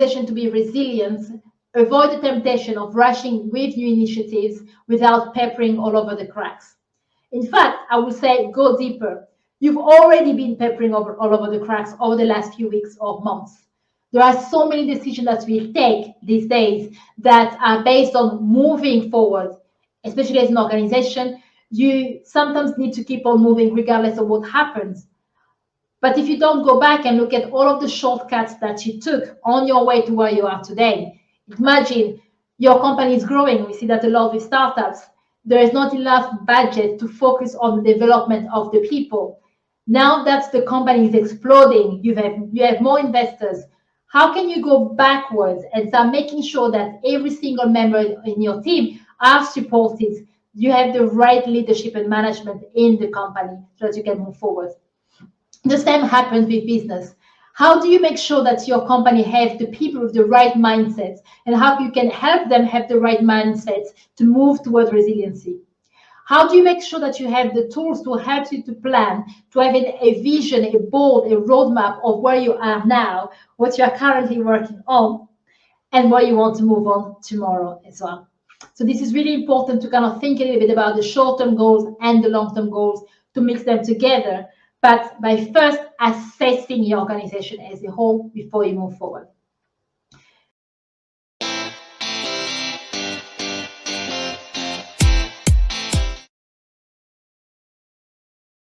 organization to be resilient, avoid the temptation of rushing with new initiatives without peppering all over the cracks. In fact, I would say go deeper. You've already been peppering all over the cracks over the last few weeks or months. There are so many decisions that we take these days that are based on moving forward, especially as an organization. You sometimes need to keep on moving regardless of what happens. But if you don't go back and look at all of the shortcuts that you took on your way to where you are today, imagine your company is growing. We see that a lot with startups. There is not enough budget to focus on the development of the people. Now that the company is exploding, you have more investors. How can you go backwards and start making sure that every single member in your team are supported? You have the right leadership and management in the company so that you can move forward. The same happens with business. How do you make sure that your company has the people with the right mindsets, and how you can help them have the right mindsets to move towards resiliency? How do you make sure that you have the tools to help you to plan, to have a vision, a board, a roadmap of where you are now, what you are currently working on, and where you want to move on tomorrow as well? So this is really important to kind of think a little bit about the short-term goals and the long-term goals, to mix them together, but by first assessing your organization as a whole before you move forward.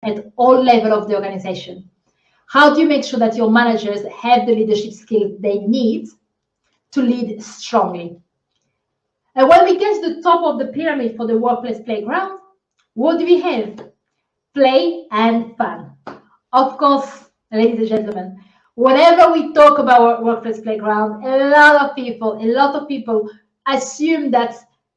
At all levels of the organization, how do you make sure that your managers have the leadership skills they need to lead strongly? And when we get to the top of the pyramid for the workplace playground, what do we have? Play and fun. Of course, ladies and gentlemen, whenever we talk about workplace playground, a lot of people assume that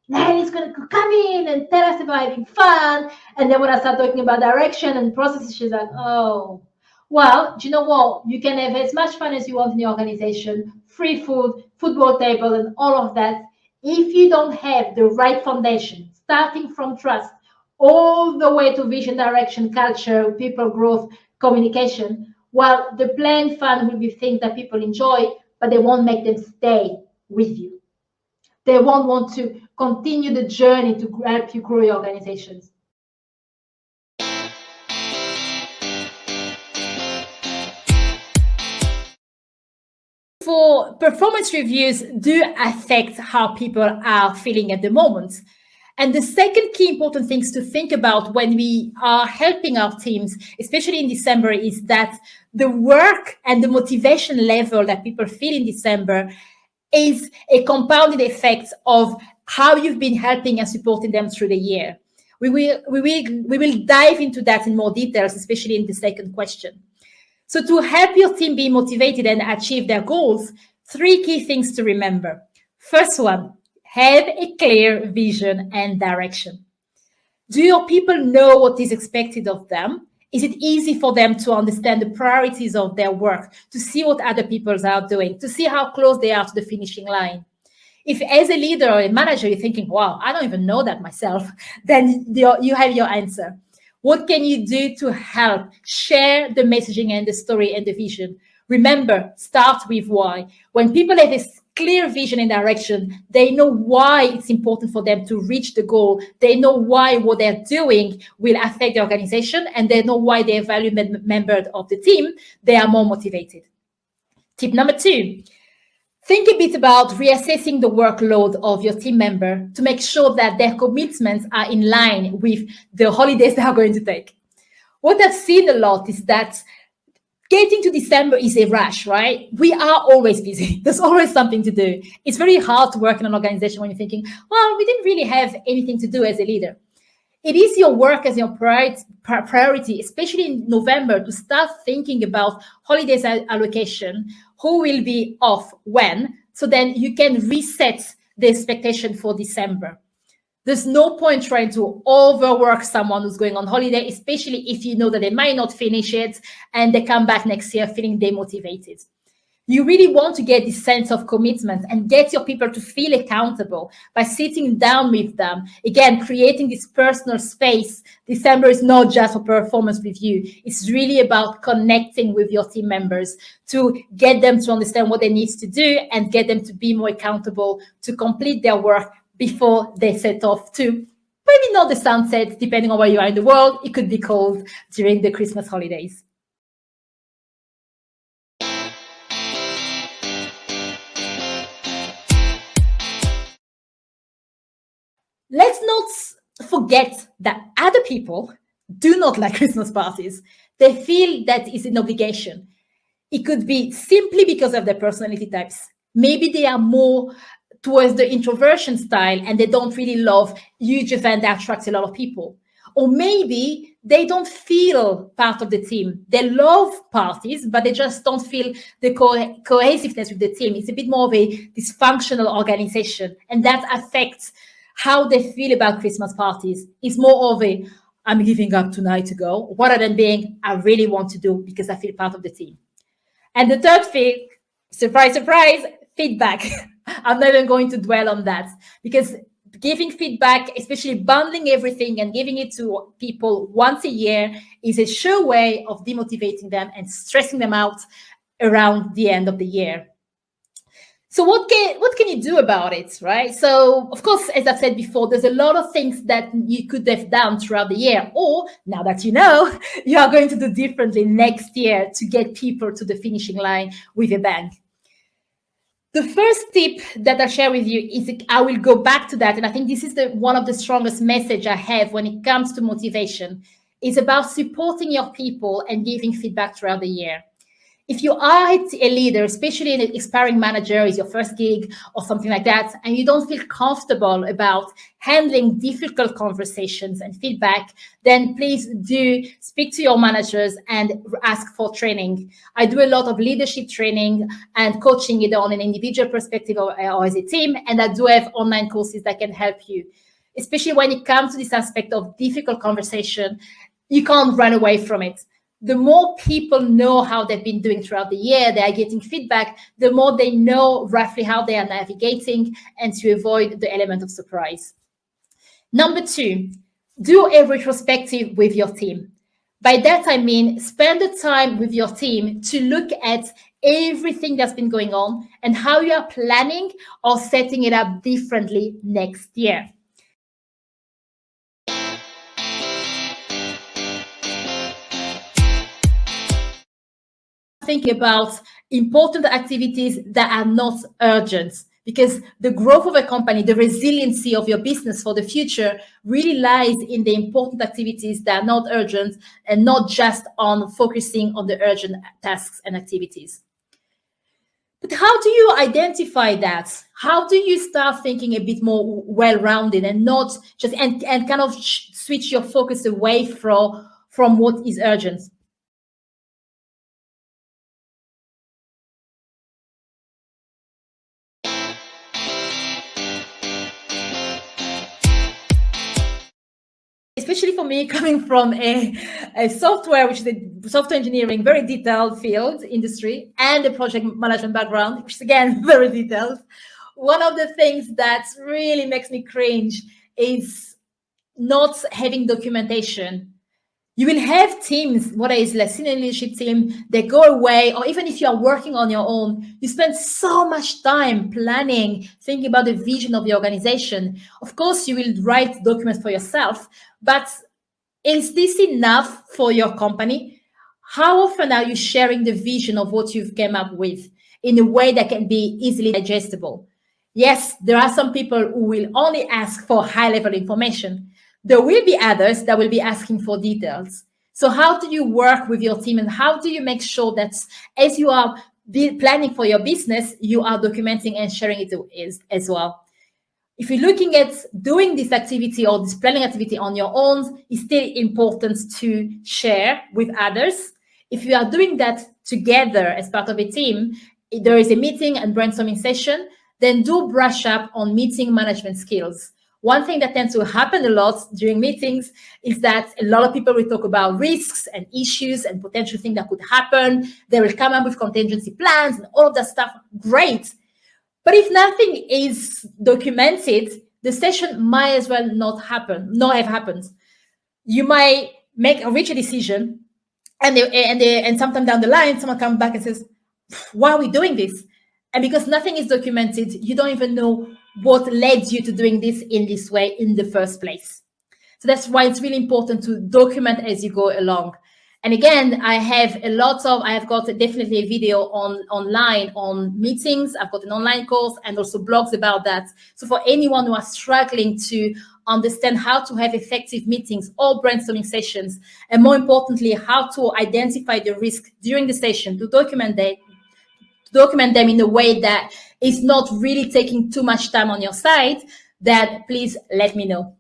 Mary's going to come in and tell us about having fun. And then when I start talking about direction and processes, she's like, oh, well, do you know what? You can have as much fun as you want in the organization, free food, football table, and all of that. If you don't have the right foundation, starting from trust, all the way to vision, direction, culture, people growth, communication, well, the play and fun will be things that people enjoy, but they won't make them stay with you. They won't want to continue the journey to help you grow your organizations. For performance reviews do affect how people are feeling at the moment. And the second key important things to think about when we are helping our teams, especially in December, is that the work and the motivation level that people feel in December is a compounded effect of how you've been helping and supporting them through the year. We will dive into that in more details, especially in the second question. So to help your team be motivated and achieve their goals, 3 key things to remember. First one, have a clear vision and direction. Do your people know what is expected of them? Is it easy for them to understand the priorities of their work, to see what other people are doing, to see how close they are to the finishing line? If as a leader or a manager, you're thinking, wow, I don't even know that myself, then you have your answer. What can you do to help share the messaging and the story and the vision? Remember, start with why. When people have a clear vision and direction, they know why it's important for them to reach the goal. They know why what they're doing will affect the organization, and they know why they're valued members of the team. They are more motivated. Tip number 2, think a bit about reassessing the workload of your team member to make sure that their commitments are in line with the holidays they are going to take. What I've seen a lot is that getting to December is a rush, right? We are always busy. There's always something to do. It's very hard to work in an organization when you're thinking, well, we didn't really have anything to do as a leader. It is your work as your priority, especially in November, to start thinking about holidays allocation, who will be off when, so then you can reset the expectation for December. There's no point trying to overwork someone who's going on holiday, especially if you know that they might not finish it and they come back next year feeling demotivated. You really want to get this sense of commitment and get your people to feel accountable by sitting down with them. Again, creating this personal space. December is not just a performance review. It's really about connecting with your team members to get them to understand what they need to do and get them to be more accountable to complete their work before they set off to maybe not the sunset, depending on where you are in the world. It could be cold during the Christmas holidays. Let's not forget that other people do not like Christmas parties. They feel that it's an obligation. It could be simply because of their personality types. Maybe they are more towards the introversion style and they don't really love huge event that attracts a lot of people. Or maybe they don't feel part of the team. They love parties, but they just don't feel the cohesiveness with the team. It's a bit more of a dysfunctional organization, and that affects how they feel about Christmas parties. It's more of a, I'm giving up tonight to go, rather than being, I really want to do because I feel part of the team. And the third thing, surprise, surprise, feedback. I'm not even going to dwell on that because giving feedback, especially bundling everything and giving it to people once a year, is a sure way of demotivating them and stressing them out around the end of the year. So what can you do about it, right? So, of course, as I've said before, there's a lot of things that you could have done throughout the year, or now that you know, you are going to do differently next year to get people to the finishing line with a bang. The first tip that I share with you is I will go back to that, and I think this is one of the strongest message I have when it comes to motivation. It's about supporting your people and giving feedback throughout the year. If you are a leader, especially an aspiring manager, is your first gig or something like that, and you don't feel comfortable about handling difficult conversations and feedback, then please do speak to your managers and ask for training. I do a lot of leadership training and coaching either on an individual perspective or as a team, and I do have online courses that can help you. Especially when it comes to this aspect of difficult conversation, you can't run away from it. The more people know how they've been doing throughout the year, they are getting feedback, the more they know roughly how they are navigating and to avoid the element of surprise. Number 2, do a retrospective with your team. By that, I mean, spend the time with your team to look at everything that's been going on and how you are planning or setting it up differently next year. Think about important activities that are not urgent, because the growth of a company, the resiliency of your business for the future really lies in the important activities that are not urgent and not just on focusing on the urgent tasks and activities. But how do you identify that? How do you start thinking a bit more well-rounded and not just and kind of switch your focus away from what is urgent? Especially for me, coming from a software, which is a software engineering, very detailed field industry, and a project management background, which is again very detailed. One of the things that really makes me cringe is not having documentation. You will have teams, whether it's a senior leadership team, they go away, or even if you are working on your own, you spend so much time planning, thinking about the vision of the organization. Of course, you will write documents for yourself, but is this enough for your company? How often are you sharing the vision of what you've come up with in a way that can be easily digestible? Yes, there are some people who will only ask for high-level information. There will be others that will be asking for details. So how do you work with your team, and how do you make sure that as you are planning for your business, you are documenting and sharing it as well? If you're looking at doing this activity or this planning activity on your own, it's still important to share with others. If you are doing that together as part of a team, if there is a meeting and brainstorming session, then do brush up on meeting management skills. One thing that tends to happen a lot during meetings is that a lot of people will talk about risks and issues and potential things that could happen. They will come up with contingency plans and all of that stuff. Great. But if nothing is documented, the session might as well not have happened. You might reach a decision, and sometime down the line, someone comes back and says, why are we doing this? And because nothing is documented, you don't even know what led you to doing this in this way in the first place. So that's why it's really important to document as you go along. And again, I have got definitely a video online on meetings. I've got an online course and also blogs about that. So for anyone who are struggling to understand how to have effective meetings or brainstorming sessions, and more importantly, how to identify the risk during the session, to document them in a way that is not really taking too much time on your side, that please let me know.